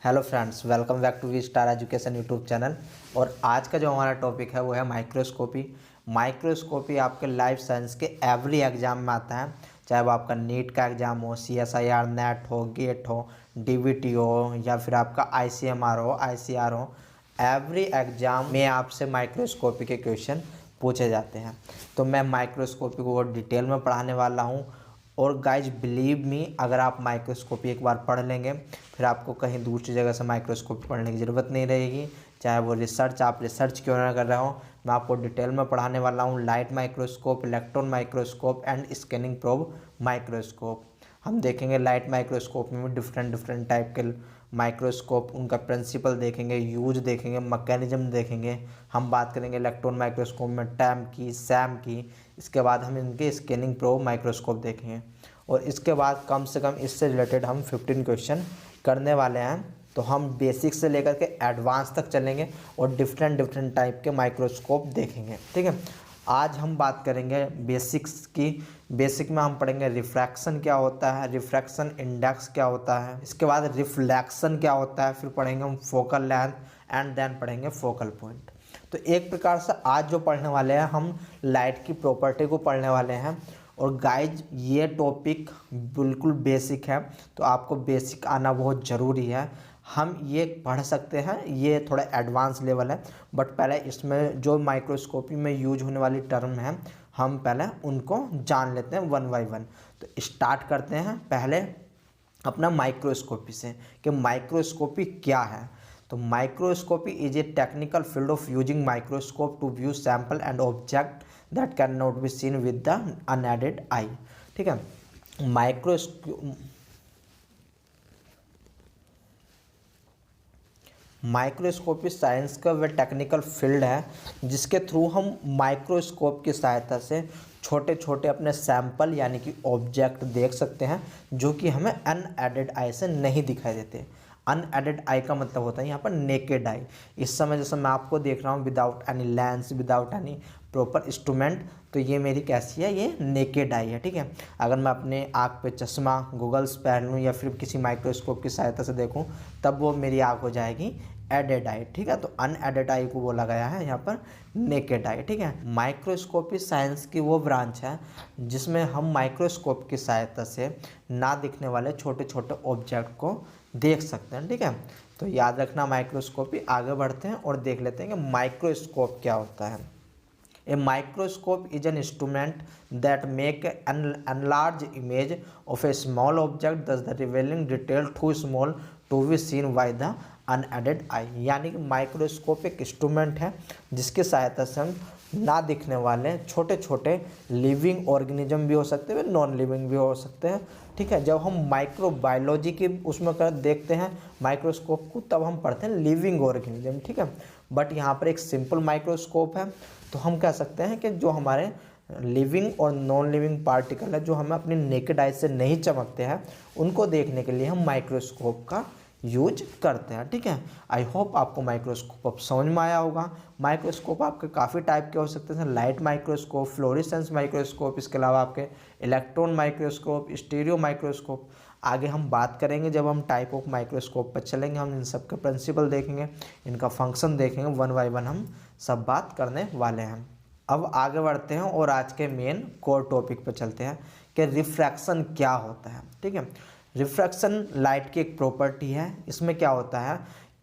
Hello friends, welcome back to V Star Education YouTube channel. और आज का जो हमारा टॉपिक है वो है माइक्रोस्कोपी। माइक्रोस्कोपी आपके लाइफ साइंस के एवरी एग्जाम में आता है, चाहे वो आपका नीट का एग्ज़ाम हो, CSIR नेट हो, गेट हो, DBT हो, या फिर आपका ICMR हो, ICR हो। एवरी एग्ज़ाम में आपसे माइक्रोस्कोपी के क्वेश्चन पूछे जाते हैं। तो मैं माइक्रोस्कोपी को डिटेल में पढ़ाने वाला हूँ। और गाइज बिलीव मी, अगर आप माइक्रोस्कोपी एक बार पढ़ लेंगे फिर आपको कहीं दूसरी जगह से माइक्रोस्कोपी पढ़ने की ज़रूरत नहीं रहेगी। चाहे वो आप रिसर्च क्यों ना कर रहे हो, मैं आपको डिटेल में पढ़ाने वाला हूँ। Light microscope, electron microscope and scanning probe microscope. हम देखेंगे लाइट माइक्रोस्कोप में डिफरेंट टाइप के माइक्रोस्कोप, उनका प्रिंसिपल देखेंगे, यूज देखेंगे, मैकेनिज्म देखेंगे। हम बात करेंगे इलेक्ट्रॉन माइक्रोस्कोप में टैम की, सैम की। इसके बाद हम इनके स्कैनिंग प्रोब माइक्रोस्कोप देखेंगे। और इसके बाद कम से कम इससे रिलेटेड हम 15 क्वेश्चन करने वाले हैं। तो हम बेसिक से लेकर के एडवांस तक चलेंगे और डिफरेंट टाइप के माइक्रोस्कोप देखेंगे। ठीक है, आज हम बात करेंगे बेसिक्स की। बेसिक में हम पढ़ेंगे रिफ्रैक्शन क्या होता है, रिफ्रैक्शन इंडेक्स क्या होता है, इसके बाद रिफ्लेक्शन क्या होता है, फिर पढ़ेंगे हम फोकल लेंथ एंड देन पढ़ेंगे फोकल पॉइंट। तो एक प्रकार से आज जो पढ़ने वाले हैं हम लाइट की प्रॉपर्टी को पढ़ने वाले हैं। और गाइज ये टॉपिक बिल्कुल बेसिक है, तो आपको बेसिक आना बहुत ज़रूरी है। हम ये पढ़ सकते हैं, ये थोड़ा एडवांस लेवल है, बट पहले इसमें जो माइक्रोस्कोपी में यूज होने वाली टर्म है हम पहले उनको जान लेते हैं वन बाय वन। तो स्टार्ट करते हैं पहले अपना माइक्रोस्कोपी से कि माइक्रोस्कोपी क्या है। तो microscopy is a technical field of using microscope to view sample and object that can not be seen with the unaided eye. ठीक है, माइक्रोस्कोपी साइंस का वह टेक्निकल फील्ड है जिसके थ्रू हम माइक्रोस्कोप की सहायता से छोटे छोटे अपने सैंपल यानी कि ऑब्जेक्ट देख सकते हैं जो कि हमें अनएडेड आई से नहीं दिखाई देते। अनएडेड आई का मतलब होता है यहाँ पर नेकेड आई। इस समय जैसे मैं आपको देख रहा हूँ without any lens, without any proper instrument, तो ये मेरी कैसी है, ये नेकेड आई है। ठीक है, अगर मैं अपने आँख पे चश्मा, गूगल्स पहन लूँ या फिर किसी माइक्रोस्कोप की सहायता से देखूँ तब वो मेरी आँख हो जाएगी एडेड आई। ठीक है, तो अनएडेड आई को बोला गया है यहाँ पर नेकेड आई। ठीक है, माइक्रोस्कोपी साइंस की वो ब्रांच है जिसमें हम माइक्रोस्कोप की सहायता से ना दिखने वाले छोटे छोटे ऑब्जेक्ट को देख सकते हैं। ठीक है, तो याद रखना माइक्रोस्कोपी। आगे बढ़ते हैं और देख लेते हैं कि माइक्रोस्कोप क्या होता है। A microscope is an instrument that make an enlarged image of a small object, thus the revealing detail too small to be seen by the unaided eye। यानी कि माइक्रोस्कोप एक इंस्ट्रूमेंट है जिसकी सहायता से हम ना दिखने वाले छोटे छोटे लिविंग ऑर्गेनिज्म भी हो सकते हैं, नॉन लिविंग भी हो सकते हैं। ठीक है, जब हम माइक्रोबायोलॉजी की उसमें कर देखते हैं माइक्रोस्कोप को तब हम पढ़ते हैं लिविंग ऑर्गेनिज्म। ठीक है, बट यहाँ पर एक सिंपल माइक्रोस्कोप है, तो हम कह सकते हैं कि जो हमारे लिविंग और नॉन लिविंग पार्टिकल है जो हमें अपनी नेकेड आई से नहीं चमकते हैं उनको देखने के लिए हम माइक्रोस्कोप का यूज करते हैं। ठीक है, आई होप आपको माइक्रोस्कोप अब समझ में आया होगा। माइक्रोस्कोप आपके काफ़ी टाइप के हो सकते हैं, लाइट माइक्रोस्कोप, फ्लोरेसेंस माइक्रोस्कोप, इसके अलावा आपके इलेक्ट्रॉन माइक्रोस्कोप, स्टीरियो माइक्रोस्कोप। आगे हम बात करेंगे जब हम टाइप ऑफ माइक्रोस्कोप पर चलेंगे, हम इन सब के प्रिंसिपल देखेंगे, इनका फंक्शन देखेंगे, वन बाय वन हम सब बात करने वाले हैं। अब आगे बढ़ते हैं और आज के मेन कोर टॉपिक पर चलते हैं कि रिफ्रैक्शन क्या होता है। ठीक है, रिफ्रैक्शन लाइट की एक प्रॉपर्टी है। इसमें क्या होता है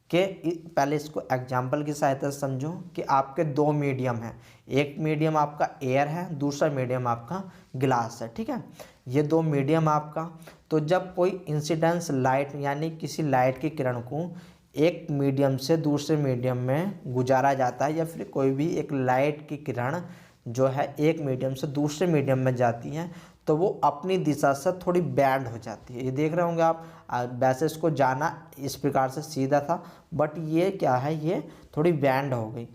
कि पहले इसको एग्जाम्पल की सहायता से समझो कि आपके दो मीडियम हैं, एक मीडियम आपका एयर है, दूसरा मीडियम आपका ग्लास है। ठीक है, ये दो मीडियम आपका, तो जब कोई इंसिडेंस लाइट यानी किसी लाइट की किरण को एक मीडियम से दूसरे मीडियम में गुजारा जाता है या फिर कोई भी एक लाइट की किरण जो है एक मीडियम से दूसरे मीडियम में जाती है तो वो अपनी दिशा से थोड़ी बैंड हो जाती है। ये देख रहे होंगे आप, वैसे इसको जाना इस प्रकार से सीधा था बट ये क्या है, ये थोड़ी बैंड हो गई।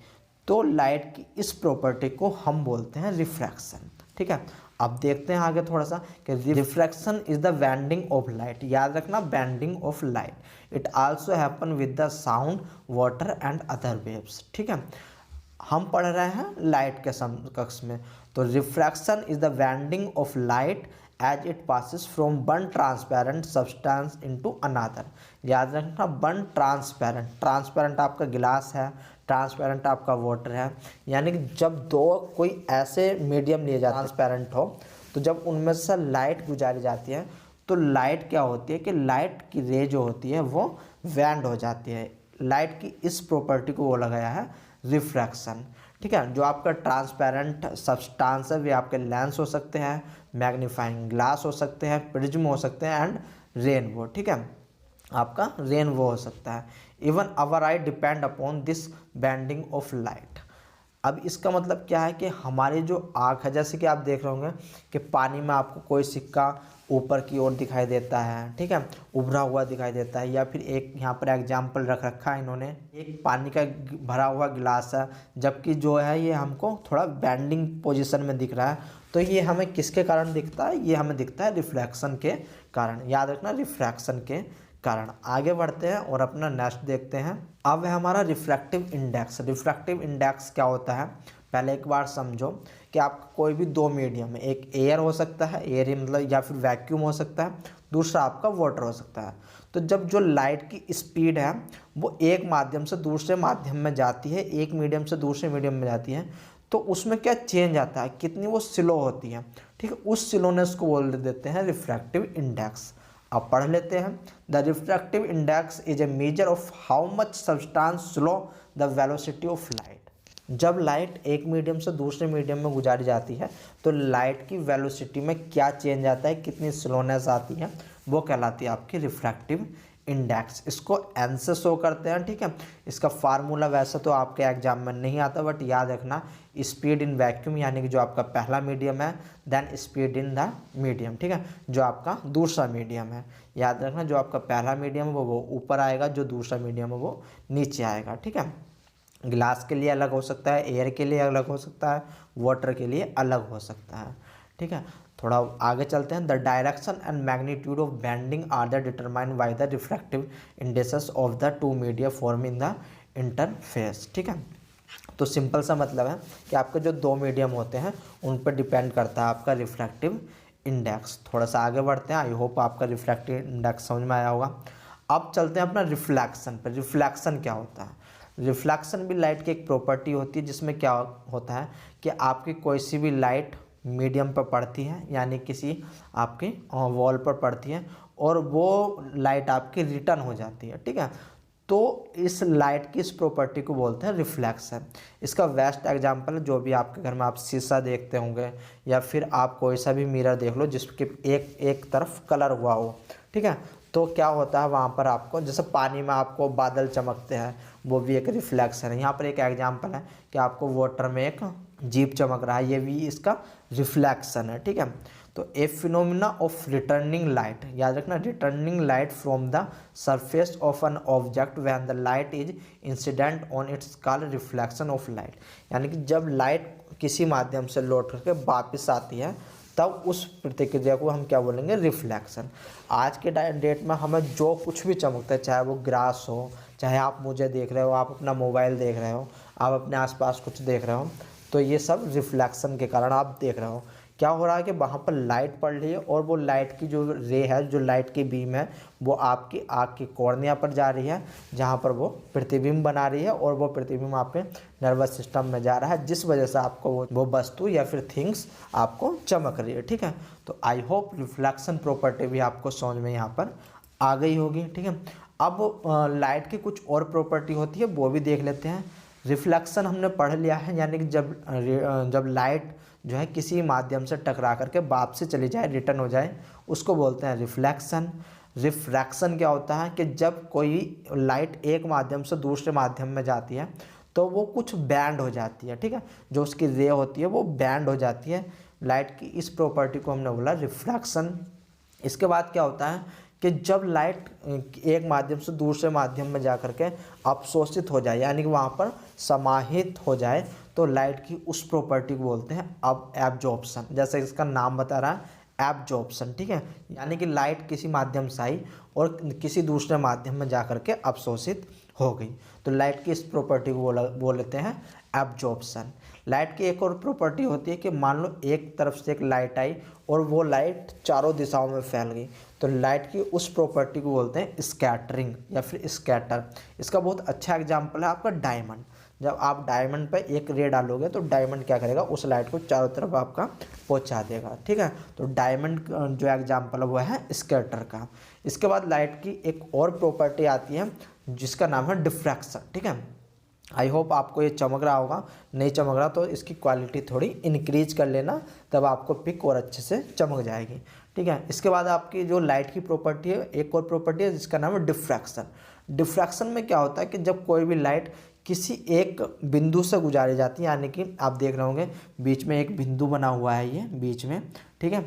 तो लाइट की इस प्रॉपर्टी को हम बोलते हैं रिफ्रैक्शन। ठीक है, अब देखते हैं आगे थोड़ा सा कि refraction is the bending of light. याद रखना, bending of light. It also happen with the sound, water and other waves. ठीक है, हम पढ़ रहे हैं लाइट के समकक्ष में, तो refraction is the bending of light as it passes from one transparent substance into another. याद रखना, वन ट्रांसपेरेंट, ट्रांसपेरेंट आपका गिलास है, ट्रांसपेरेंट आपका वाटर है, यानी कि जब दो कोई ऐसे मीडियम लिए जाते हैं ट्रांसपेरेंट हो, तो जब उनमें से लाइट गुजारी जाती है तो लाइट क्या होती है कि लाइट की रे जो होती है वो बैंड हो जाती है। लाइट की इस प्रॉपर्टी को वो लगाया है रिफ्रैक्शन। ठीक है, जो आपका ट्रांसपेरेंट सब्सटेंस है वे आपके लेंस हो सकते हैं, मैग्नीफाइंग ग्लास हो सकते हैं, प्रिज्म हो सकते हैं एंड रेनबो। ठीक है, आपका रेनबो हो सकता है। Even our eye depend upon this bending of light. अब इसका मतलब क्या है कि हमारी जो आँख है, जैसे कि आप देख रहे होंगे कि पानी में आपको कोई सिक्का ऊपर की ओर दिखाई देता है, ठीक है, उभरा हुआ दिखाई देता है, या फिर एक यहाँ पर एग्जाम्पल रख रखा है इन्होंने, एक पानी का भरा हुआ गिलास है, जबकि जो है ये हमको थोड़ा बेंडिंग पोजीशन में दिख रहा है, तो ये हमें किसके कारण दिखता है? ये हमें दिखता है रिफ्लेक्शन के कारण। याद रखना, रिफ्रैक्शन के कारण। आगे बढ़ते हैं और अपना नेक्स्ट देखते हैं। अब है हमारा रिफ्रैक्टिव इंडेक्स। रिफ्रैक्टिव इंडेक्स क्या होता है, पहले एक बार समझो कि आप कोई भी दो मीडियम है, एक एयर हो सकता है, एयर मतलब या फिर वैक्यूम हो सकता है, दूसरा आपका वाटर हो सकता है। तो जब जो लाइट की स्पीड है वो एक माध्यम से दूसरे माध्यम में जाती है, एक मीडियम से दूसरे मीडियम में जाती है, तो उसमें क्या चेंज आता है, कितनी वो स्लो होती है। ठीक है, उस स्लोनेस को बोल देते हैं रिफ्रैक्टिव इंडेक्स। अब पढ़ लेते हैं। The refractive index is a measure of how much substance slow the velocity of light. जब लाइट एक मीडियम से दूसरे मीडियम में गुजारी जाती है तो लाइट की वेलोसिटी में क्या चेंज आता है, कितनी स्लोनेस आती है, वो कहलाती है आपकी रिफ्रैक्टिव इंडेक्स। इसको एन से शो करते हैं। ठीक है, इसका फार्मूला वैसे तो आपके एग्जाम में नहीं आता, बट याद रखना, स्पीड इन वैक्यूम यानी कि जो आपका पहला मीडियम है, then speed in the medium. ठीक है, जो आपका दूसरा मीडियम है, याद रखना, जो आपका पहला मीडियम है वो ऊपर आएगा, जो दूसरा मीडियम है वो नीचे आएगा। ठीक है, गिलास के लिए अलग हो सकता है, एयर के लिए अलग हो सकता है, वाटर के लिए अलग हो सकता है। ठीक है, थोड़ा आगे चलते हैं। The direction and magnitude of bending are the determined by the refractive indexes of the two media form in the interface. ठीक है, तो सिंपल सा मतलब है कि आपके जो दो मीडियम होते हैं उन पर डिपेंड करता है आपका रिफ्रैक्टिव इंडेक्स। थोड़ा सा आगे बढ़ते हैं। आई होप आपका रिफ्रैक्टिव इंडेक्स समझ में आया होगा। अब चलते हैं अपना रिफ्लेक्शन पर। रिफ्लेक्शन क्या होता है? रिफ्लेक्शन भी लाइट की एक प्रॉपर्टी होती है, जिसमें क्या होता है कि आपकी कोई सी भी लाइट मीडियम पर पड़ती है, यानी किसी आपके वॉल पर पड़ती है, और वो लाइट आपकी रिटर्न हो जाती है। ठीक है, तो इस लाइट की इस प्रॉपर्टी को बोलते हैं रिफ्लेक्शन। इसका बेस्ट एग्जांपल जो भी आपके घर में आप शीशा देखते होंगे, या फिर आप कोई सा भी मिरर देख लो जिसके एक तरफ कलर हुआ हो। ठीक है, तो क्या होता है वहाँ पर आपको, जैसे पानी में आपको बादल चमकते हैं, वो भी एक रिफ्लेक्शन है। यहाँ पर एक एग्जांपल है कि आपको वाटर में एक जीप चमक रहा है, ये भी इसका रिफ्लेक्शन है। ठीक है, तो a phenomena of returning light, याद रखना, returning light from the surface of an object when the light is incident on it's called reflection of light. यानी कि जब लाइट किसी माध्यम से लौट करके वापस आती है तब उस प्रतिक्रिया को हम क्या बोलेंगे? रिफ्लेक्शन। आज के डेट में हमें जो कुछ भी चमकता है, चाहे वो ग्रास हो, चाहे आप मुझे देख रहे हो, आप अपना मोबाइल देख रहे हो, आप अपने आसपास कुछ देख रहे हो, तो ये सब रिफ्लेक्शन के कारण आप देख रहे हो। क्या हो रहा है कि वहाँ पर लाइट पड़ रही है और वो लाइट की जो रे है, जो लाइट की बीम है, वो आपकी आँख की कॉर्निया पर जा रही है, जहाँ पर वो प्रतिबिंब बना रही है, और वो प्रतिबिंब आपके नर्वस सिस्टम में जा रहा है, जिस वजह से आपको वो वस्तु या फिर थिंग्स आपको चमक रही है। ठीक है, तो आई होप रिफ्लेक्शन प्रॉपर्टी भी आपको समझ में यहाँ पर आ गई होगी। ठीक है, अब लाइट की कुछ और प्रॉपर्टी होती है, वो भी देख लेते हैं। रिफ्लेक्शन हमने पढ़ लिया है, यानी कि जब लाइट जो है किसी माध्यम से टकरा करके वापसी चली जाए, रिटर्न हो जाए, उसको बोलते हैं रिफ्लेक्शन। रिफ्रैक्शन क्या होता है कि जब कोई लाइट एक माध्यम से दूसरे माध्यम में जाती है तो वो कुछ बैंड हो जाती है। ठीक है, जो उसकी रे होती है वो बैंड हो जाती है। लाइट की इस प्रॉपर्टी को हमने बोला रिफ्रैक्शन। इसके बाद क्या होता है कि जब लाइट एक माध्यम से दूसरे माध्यम में जा करके अवशोषित हो जाए, यानी कि वहाँ पर समाहित हो जाए, तो लाइट की उस प्रॉपर्टी को बोलते हैं अब एब्जॉर्प्शन। जैसे इसका नाम बता रहा है, एब्जॉर्प्शन, ठीक है, यानी कि लाइट किसी माध्यम से आई और किसी दूसरे माध्यम में जा करके अवशोषित हो गई। तो लाइट की इस प्रॉपर्टी को बोल लेते हैं एब्जॉर्प्शन। लाइट की एक और प्रॉपर्टी होती है कि मान लो एक तरफ से एक लाइट आई और वो लाइट चारों दिशाओं में फैल गई, तो लाइट की उस प्रॉपर्टी को बोलते हैं स्कैटरिंग या फिर स्कैटर। इसका बहुत अच्छा एग्जाम्पल है आपका डायमंड। जब आप डायमंड पे एक रे डालोगे तो डायमंड क्या करेगा, उस लाइट को चारों तरफ आपका पहुंचा देगा, ठीक है। तो डायमंड जो एग्जाम्पल है वो है स्कैटर का। इसके बाद लाइट की एक और प्रॉपर्टी आती है जिसका नाम है डिफ्रैक्शन, ठीक है। आई होप आपको ये चमक रहा होगा, नहीं चमक रहा तो इसकी क्वालिटी थोड़ी इंक्रीज कर लेना, तब आपको पिक और अच्छे से चमक जाएगी, ठीक है। इसके बाद आपकी जो लाइट की प्रॉपर्टी है, एक और प्रॉपर्टी है जिसका नाम है डिफ्रैक्शन। डिफ्रैक्शन में क्या होता है कि जब कोई भी लाइट किसी एक बिंदु से गुजारी जाती है, यानी कि आप देख रहे होंगे बीच में एक बिंदु बना हुआ है ये बीच में, ठीक है,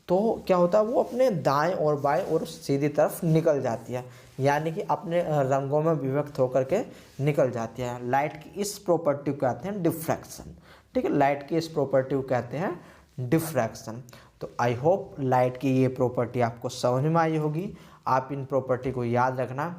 तो क्या होता है वो अपने दाएं और बाएं और सीधी तरफ निकल जाती है, यानी कि अपने रंगों में विभक्त होकर के निकल जाती है। लाइट की इस प्रॉपर्टी को कहते हैं डिफ्रैक्शन, ठीक है। लाइट की इस प्रॉपर्टी को कहते हैं डिफ्रैक्शन। तो आई होप लाइट की ये प्रॉपर्टी आपको समझ में आई होगी, आप इन प्रॉपर्टी को याद रखना।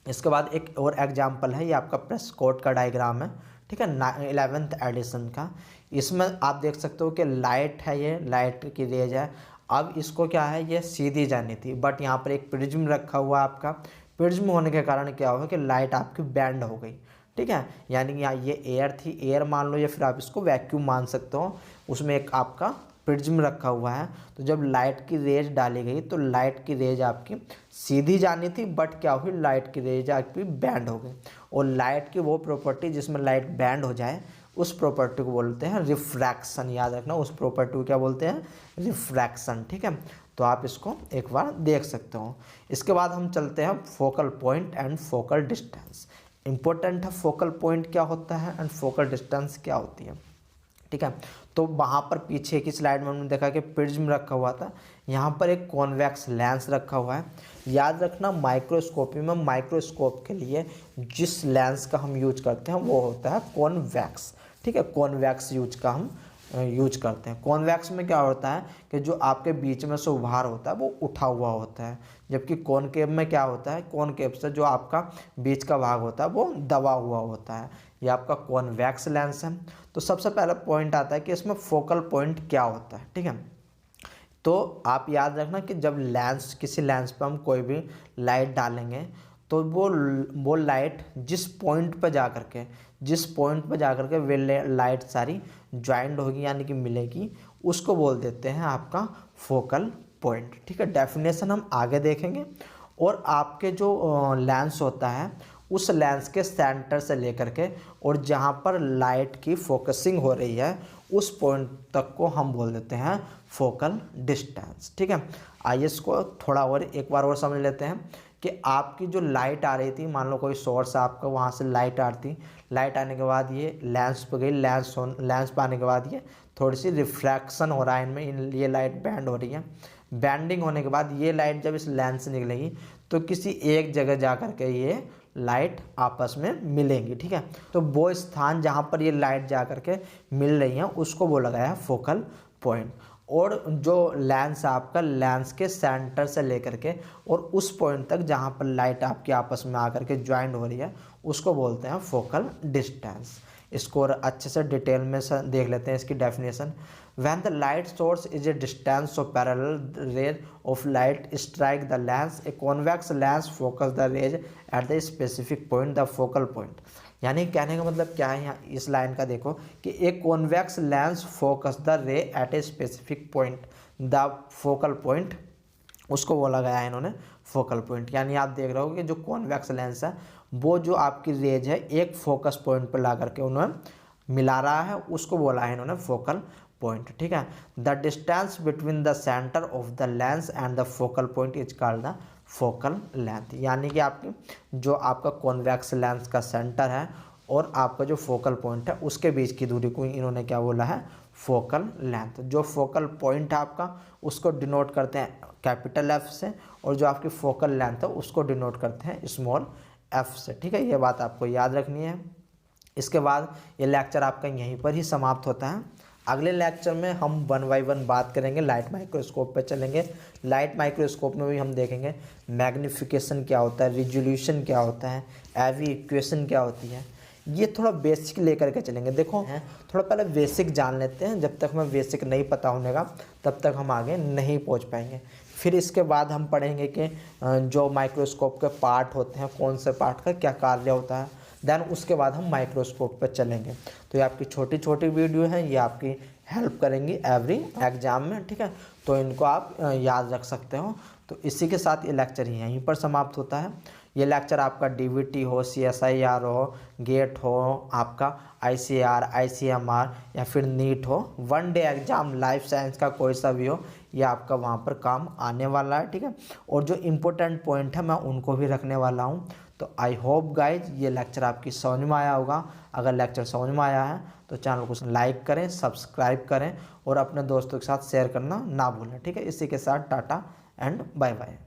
इसके बाद एक और एग्जाम्पल है, ये आपका प्रेस्कॉट का डायग्राम है, ठीक है, 11th एडिशन का। इसमें आप देख सकते हो कि लाइट है, ये लाइट की रेज है। अब इसको क्या है, ये सीधी जानी थी, बट यहाँ पर एक प्रिज्म रखा हुआ है आपका। प्रिज्म होने के कारण क्या हुआ कि लाइट आपकी बैंड हो गई, ठीक है, यानी कि यहाँ ये एयर थी, एयर मान लो, या फिर आप इसको वैक्यूम मान सकते हो, उसमें एक आपका प्रिज्म रखा हुआ है। तो जब लाइट की रेज डाली गई तो लाइट की रेज आपकी सीधी जानी थी, बट क्या हुई, लाइट की रेज आपकी बैंड हो गई। और लाइट की वो प्रॉपर्टी जिसमें लाइट बैंड हो जाए उस प्रॉपर्टी को बोलते हैं रिफ्रैक्शन। याद रखना, उस प्रॉपर्टी को क्या बोलते हैं, रिफ्रैक्शन, ठीक है। तो आप इसको एक बार देख सकते हो। इसके बाद हम चलते हैं focal point and focal distance. Important है फोकल पॉइंट क्या होता है एंड फोकल डिस्टेंस क्या होती है, ठीक है। तो वहाँ पर पीछे की स्लाइड में हमने देखा कि प्रिज्म रखा हुआ था, यहाँ पर एक कॉन्वेक्स लेंस रखा हुआ है। याद रखना माइक्रोस्कोपी में माइक्रोस्कोप के लिए जिस लेंस का हम यूज करते हैं वो होता है कॉन्वेक्स, ठीक है। कॉन्वेक्स यूज करते हैं। कॉन्वेक्स में क्या होता है कि जो आपके बीच में से उभार होता है वो उठा हुआ होता है, जबकि कॉनकेव में क्या होता है, कॉनकेव से जो आपका बीच का भाग होता है वो दबा हुआ होता है। ये आपका कॉन्वेक्स लेंस है। तो सबसे पहला पॉइंट आता है कि इसमें फोकल पॉइंट क्या होता है, ठीक है। तो आप याद रखना कि जब लेंस, किसी लेंस पर हम कोई भी लाइट डालेंगे तो वो लाइट जिस पॉइंट पर जा करके वे लाइट सारी ज्वाइंट होगी, यानी कि मिलेगी, उसको बोल देते हैं आपका फोकल पॉइंट, ठीक है। डेफिनेशन हम आगे देखेंगे। और आपके जो लेंस होता है उस लेंस के सेंटर से लेकर के और जहाँ पर लाइट की फोकसिंग हो रही है उस पॉइंट तक को हम बोल देते हैं फोकल डिस्टेंस, ठीक है। आइए इसको थोड़ा और एक बार और समझ लेते हैं कि आपकी जो लाइट आ रही थी, मान लो कोई सोर्स आपका, वहाँ से लाइट आती, लाइट आने के बाद ये लेंस पे गई, लेंस पे आने के बाद ये थोड़ी सी रिफ्रैक्शन हो रहा है इनमें, ये लाइट बैंड हो रही है। बैंडिंग होने के बाद ये लाइट जब इस लेंस से निकलेगी तो किसी एक जगह जा कर के ये लाइट आपस में मिलेंगी, ठीक है। तो वो स्थान जहाँ पर ये लाइट जा कर के मिल रही हैं उसको बोला गया है फोकल पॉइंट। और जो लेंस आपका, लेंस के सेंटर से लेकर के और उस पॉइंट तक जहाँ पर लाइट आपकी आपस में आकर के ज्वाइंट हो रही है उसको बोलते हैं फोकल डिस्टेंस। इसको और अच्छे से डिटेल में देख लेते हैं इसकी definition. When the light source is a distance of parallel rays of light strike the lens, a convex lens focus the rays at the specific point, the focal point। यानी कहने का मतलब क्या है, यहाँ इस लाइन का देखो कि एक convex lens focus the ray at a specific point, the focal point, उसको बोला गया है इन्होंने फोकल पॉइंट। यानी आप देख रहे हो कि जो कॉन्वेक्स लेंस है वो जो आपकी रेज है एक फोकस पॉइंट पर ला करके उन्होंने मिला रहा है, उसको बोला है इन्होंने फोकल पॉइंट, ठीक है। The distance between the centre of the lens and the focal point is called the focal length. यानी कि आपकी जो आपका कॉन्वेक्स लेंस का सेंटर है और आपका जो फोकल पॉइंट है उसके बीच की दूरी को इन्होंने क्या बोला है, फोकल लेंथ। जो फोकल पॉइंट है आपका उसको डिनोट करते हैं कैपिटल एफ से, और जो आपकी फोकल लेंथ है उसको डिनोट करते हैं स्मॉल एफ से, ठीक है। ये बात आपको याद रखनी है। इसके बाद ये लेक्चर आपका यहीं पर ही समाप्त होता है। अगले लेक्चर में हम 1 बाय 1 बात करेंगे, लाइट माइक्रोस्कोप पे चलेंगे। लाइट माइक्रोस्कोप में भी हम देखेंगे मैग्नीफिकेशन क्या होता है, रिजोल्यूशन क्या होता है, एवी इक्वेशन क्या होती है। ये थोड़ा बेसिक लेकर के चलेंगे। देखो थोड़ा पहले बेसिक जान लेते हैं, जब तक हमें बेसिक नहीं पता होने का तब तक हम आगे नहीं पहुंच पाएंगे। फिर इसके बाद हम पढ़ेंगे कि जो माइक्रोस्कोप के पार्ट होते हैं, कौन से पार्ट का क्या कार्य होता है, देन उसके बाद हम माइक्रोस्कोप पर चलेंगे। तो ये आपकी छोटी छोटी वीडियो हैं, ये आपकी हेल्प करेंगी एवरी एग्जाम में, ठीक है। तो इनको आप याद रख सकते हो। तो इसी के साथ ये लेक्चर यहीं पर समाप्त होता है। ये लेक्चर आपका डीवीटी हो, CSIR हो, गेट हो, आपका ICAR, ICMR या फिर नीट हो, 1 डे एग्जाम लाइफ साइंस का कोई सा भी हो, ये आपका वहाँ पर काम आने वाला है, ठीक है। और जो इम्पोर्टेंट पॉइंट है मैं उनको भी रखने वाला हूँ। तो आई होप गाइज ये लेक्चर आपकी समझ में आया होगा। अगर लेक्चर समझ में आया है तो चैनल को लाइक करें, सब्सक्राइब करें और अपने दोस्तों के साथ शेयर करना ना भूलें, ठीक है। इसी के साथ टाटा एंड बाय बाय।